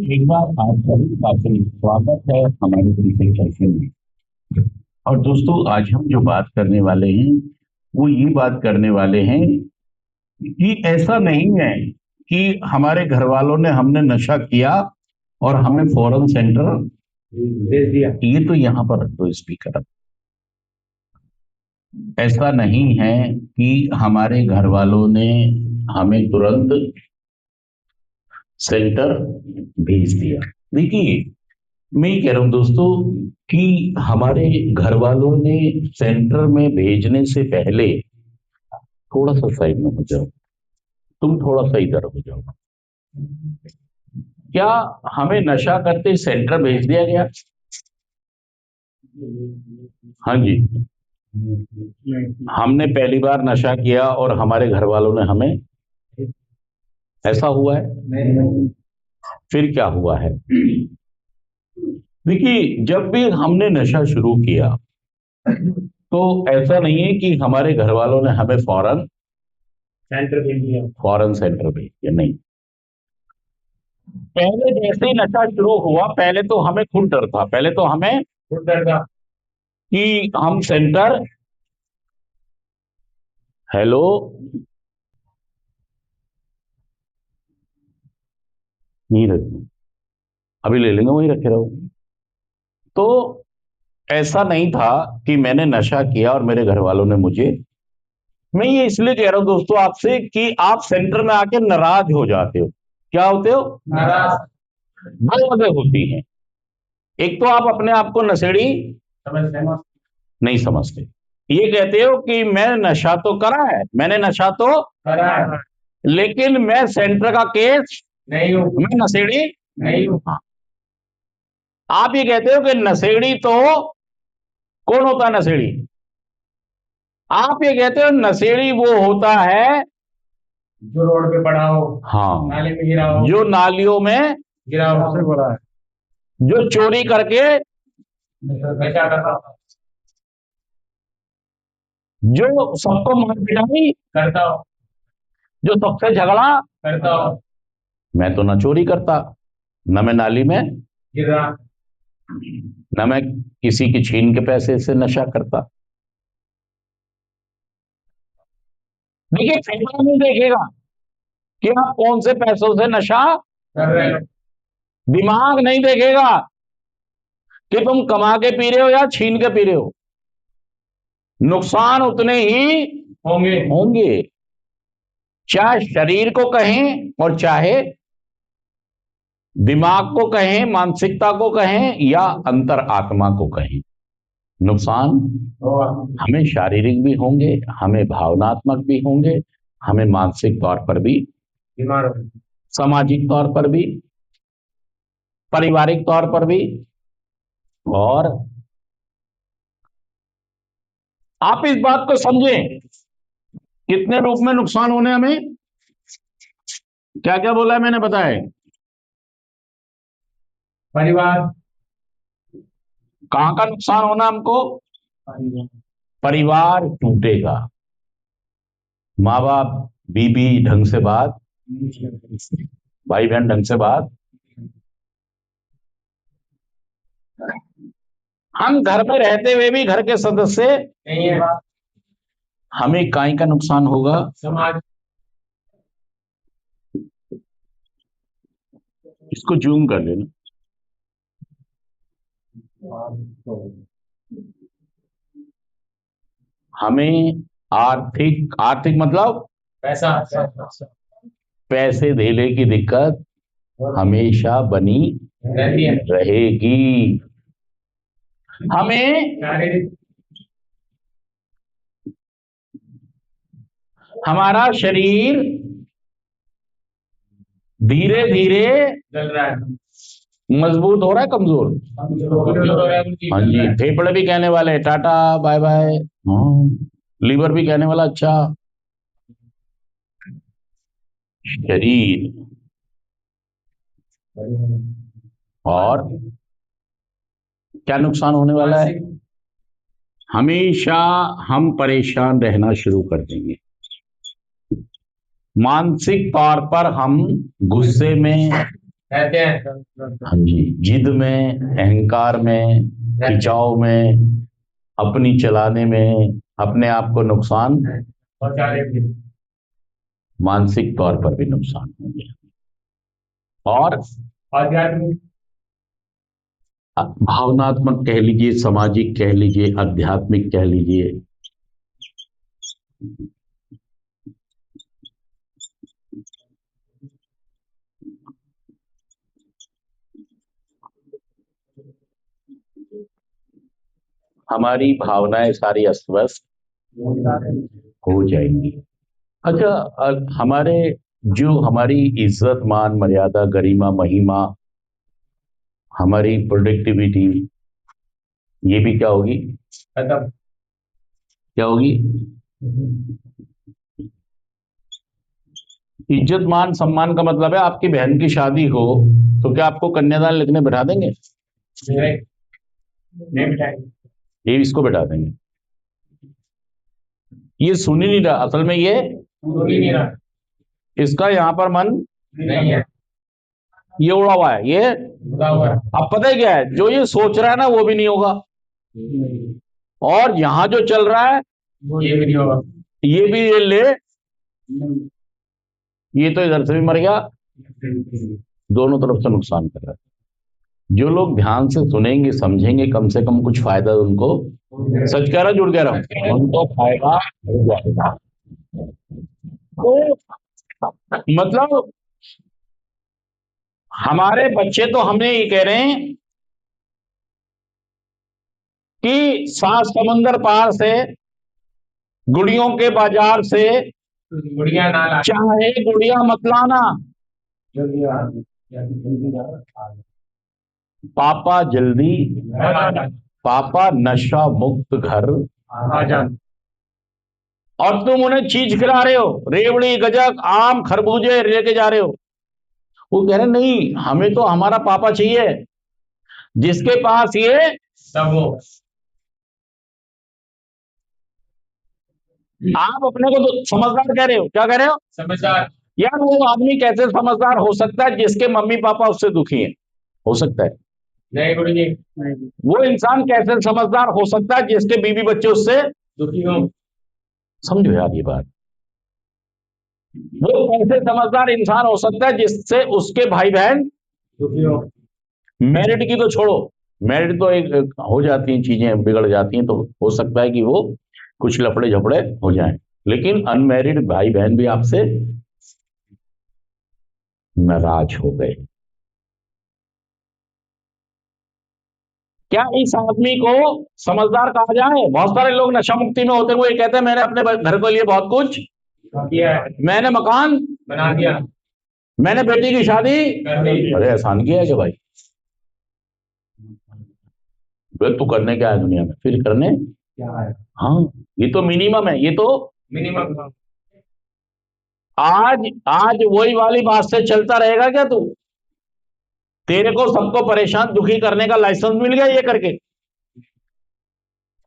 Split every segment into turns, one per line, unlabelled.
एक बार आप सभी का फिर स्वागत है हमारे तीसरे सेशन में। और दोस्तों, आज हम जो बात करने वाले हैं वो ये बात करने वाले हैं कि ऐसा नहीं है कि हमारे घर वालों ने हमने नशा किया और हमें फॉरेन सेंटर भेज दिया। ये तो यहाँ पर रख दो स्पीकर। ऐसा नहीं है कि हमारे घर वालों ने हमें तुरंत सेंटर भेज दिया। देखिए, मैं ये कह रहा हूं दोस्तों कि हमारे घर वालों ने सेंटर में भेजने से पहले थोड़ा सा साइड में हो जाओ, तुम थोड़ा सा इधर हो जाओ। क्या हमें नशा करते सेंटर भेज दिया गया? हाँ जी। हमने पहली बार नशा किया और हमारे घर वालों ने हमें, ऐसा हुआ है? फिर क्या हुआ है? देखिए, जब भी हमने नशा शुरू किया तो ऐसा नहीं है कि हमारे घर वालों ने हमें फौरन सेंटर भेज दिया, फौरन सेंटर भेज दिया, नहीं। पहले जैसे ही नशा शुरू हुआ, पहले तो हमें खुद डर था, पहले तो हमें खुद डर था कि हम सेंटर, हेलो, नहीं रखी, अभी ले लेंगे, वहीं रखे रहो। तो ऐसा नहीं था कि मैंने नशा किया और मेरे घर वालों ने मुझे, मैं ये इसलिए कह रहा हूं दोस्तों आपसे कि आप सेंटर में आके नाराज हो जाते हो। क्या होते हो? नाराज। दो वजह होती हैं। एक तो आप अपने आप को नशेड़ी नहीं समझते, ये कहते हो कि मैं नशा तो करा है, मैंने नशा तो करा है, लेकिन मैं सेंटर का केस नहीं हूं, मैं नशेड़ी नहीं हूं। आप ये कहते हो कि नशेड़ी तो कौन होता है? नशेड़ी, आप ये कहते हो नशेड़ी वो होता है जो रोड पे पड़ा हो, हाँ, नाली में गिरा हो, जो नालियों में गिरा हो, सबसे बड़ा है, जो चोरी करके नशा करता हो, जो सबको मारपिटाई करता हो, जो सबसे झगड़ा करता हो। मैं तो ना चोरी करता, न मैं नाली में गिरा, न मैं किसी की छीन के पैसे से नशा करता। देखिए, फेफड़ा नहीं देखेगा कि आप कौन से पैसों से नशा कर रहे हो, दिमाग नहीं देखेगा कि तुम कमा के पी रहे हो या छीन के पी रहे हो। नुकसान उतने ही होंगे चाहे शरीर को कहें और चाहे दिमाग को कहें, मानसिकता को कहें या अंतर आत्मा को कहें। नुकसान हमें शारीरिक भी होंगे, हमें भावनात्मक भी होंगे, हमें मानसिक तौर पर भी, सामाजिक तौर पर भी, पारिवारिक तौर पर भी। और आप इस बात को समझें, कितने रूप में नुकसान होने हमें, क्या क्या बोला है मैंने, बताया? परिवार, कहां का नुकसान होना हमको? परिवार टूटेगा, माँ बाप बीबी ढंग से बात, भाई बहन ढंग से बात, हम घर में रहते हुए भी घर के सदस्य नहीं है, हमें काय का नुकसान होगा? समाज। इसको जूम कर लेना। हमें आर्थिक, आर्थिक मतलब पैसा, पैसे धेले की दिक्कत हमेशा बनी रहेगी। हमें हमारा शरीर धीरे धीरे मजबूत हो रहा है, कमजोर? हाँ जी, फेफड़े भी कहने वाले टाटा बाय बाय, हाँ, लीवर भी कहने वाला अच्छा। शरीर और क्या नुकसान होने वाला है? हमेशा हम परेशान रहना शुरू कर देंगे, मानसिक तौर पर हम गुस्से में,
रहते हैं।
हाँ जी, जिद में, अहंकार में, खिंचाव में, अपनी चलाने में अपने आप को नुकसान,
और चारे भी।
मानसिक तौर पर भी नुकसान हो गया। और
आध्यात्मिक।
भावनात्मक कह लीजिए, सामाजिक कह लीजिए, आध्यात्मिक कह लीजिए। हमारी भावनाएं सारी अस्त व्यस्त हो जाएंगी। अच्छा, हमारे जो हमारी इज्जत, मान, मर्यादा, गरिमा, महिमा, हमारी प्रोडक्टिविटी, ये भी क्या होगी?
खत्म।
क्या होगी? इज्जत, मान, सम्मान का मतलब है आपकी बहन की शादी हो तो क्या आपको कन्यादान लिखने बिठा देंगे?
नहीं, नहीं बिठाएंगे।
ये इसको बिठा देंगे। ये सुन ही नहीं रहा, असल में ये
सुन ही नहीं रहा।
इसका यहां पर मन
नहीं है।
ये उड़ा हुआ है, ये
उड़ा हुआ है।
अब पता है क्या है, जो ये सोच रहा है ना वो भी नहीं होगा, और यहां जो चल रहा है
ये भी नहीं होगा।
ये भी ये ले, ये तो इधर से भी मर गया, दोनों तरफ से नुकसान कर रहा है। जो लोग ध्यान से सुनेंगे, समझेंगे, कम से कम कुछ फायदा उनको, सच कह रहा, जुड़ कह रहा हूं, उनको फायदा हो जाएगा। तो मतलब हमारे बच्चे तो हमने ये कह रहे हैं कि सात समंदर पार से, गुड़ियों के बाजार से
गुड़िया ना ला।
चाहे गुड़िया मत लाना, पापा जल्दी, पापा नशा मुक्त घर
आ जा।
और तुम उन्हें चीज खिला रहे हो, रेवड़ी, गजक, आम, खरबूजे लेके जा रहे हो। वो कह रहे नहीं, हमें तो हमारा पापा चाहिए जिसके पास ये
सब हो।
आप अपने को तो समझदार कह रहे हो, क्या कह रहे हो?
समझदार।
यार वो आदमी कैसे समझदार हो सकता है जिसके मम्मी पापा उससे दुखी हैं? हो सकता है।
नहीं गुरु जी।
वो इंसान कैसे समझदार हो सकता है जिसके बीवी बच्चे उससे
दुखी हो।
समझो यार ये बात। वो कैसे समझदार इंसान हो सकता है जिससे उसके भाई बहन
दुखी हो।
मैरिड की तो छोड़ो, मैरिड तो एक हो जाती हैं, चीजें बिगड़ जाती हैं, तो हो सकता है कि वो कुछ लफड़े झपड़े हो जाएं, लेकिन अनमैरिड भाई बहन भी आपसे नाराज हो गए। क्या इस आदमी को समझदार कहा जाए? बहुत सारे लोग नशा मुक्ति में होते हुए कहते हैं मैंने अपने घर के लिए बहुत कुछ
किया है।
मैंने मकान
बना दिया।
मैंने बेटी की शादी
कर दी।
अरे एहसान किया है कि भाई, वे तू करने क्या है दुनिया में, फिर करने
क्या है।
हाँ, ये तो मिनिमम है, ये तो
मिनिमम।
आज आज वही वाली बात से चलता रहेगा क्या तू? तेरे को सबको परेशान दुखी करने का लाइसेंस मिल गया ये करके?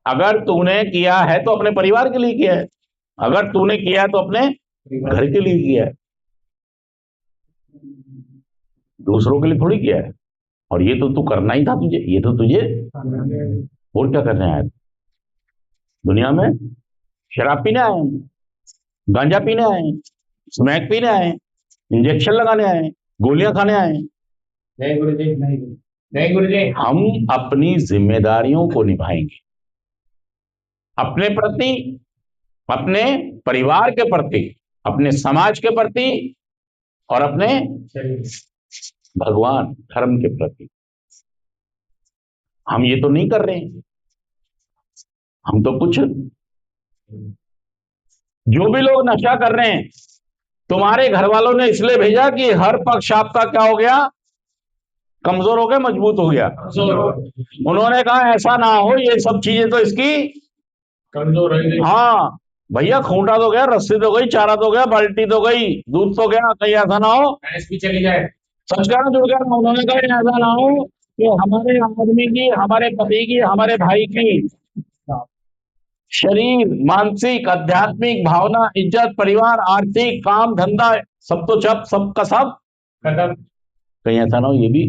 अगर तूने किया है तो अपने परिवार के लिए किया है, अगर तूने किया है तो अपने घर के लिए किया है, दूसरों के लिए थोड़ी किया है। और ये तो तू करना ही था, तुझे ये तो तुझे और क्या करने आया दुनिया में? शराब पीने आए, गांजा पीने आए, स्मैक पीने आए, इंजेक्शन लगाने आए, गोलियां खाने आए?
नहीं गुरु जी। नहीं। नहीं गुरु जी।
हम अपनी जिम्मेदारियों को निभाएंगे, अपने प्रति, अपने परिवार के प्रति, अपने समाज के प्रति और अपने भगवान धर्म के प्रति। हम ये तो नहीं कर रहे हैं, हम तो कुछ, जो भी लोग नशा कर रहे हैं तुम्हारे घर वालों ने इसलिए भेजा कि हर पक्ष आपका क्या हो गया, कमजोर हो गया, मजबूत हो गया। उन्होंने कहा ऐसा ना हो, ये सब चीजें तो इसकी
कमजोर है।
हाँ भैया, खूंटा तो गया, रस्सी तो गई, चारा तो गया, बाल्टी तो गई, दूध तो गया, कहीं ऐसा ना हो
भैंस भी चली जाए।
सच कहना जुड़ गया ना। उन्होंने कहा ऐसा ना हो कि हमारे आदमी की, हमारे पति की, हमारे भाई की शरीर, मानसिक, आध्यात्मिक, भावना, इज्जत, परिवार, आर्थिक, काम धंधा सब तो चप, सब का सब
खत्म।
कहीं ऐसा ना हो ये भी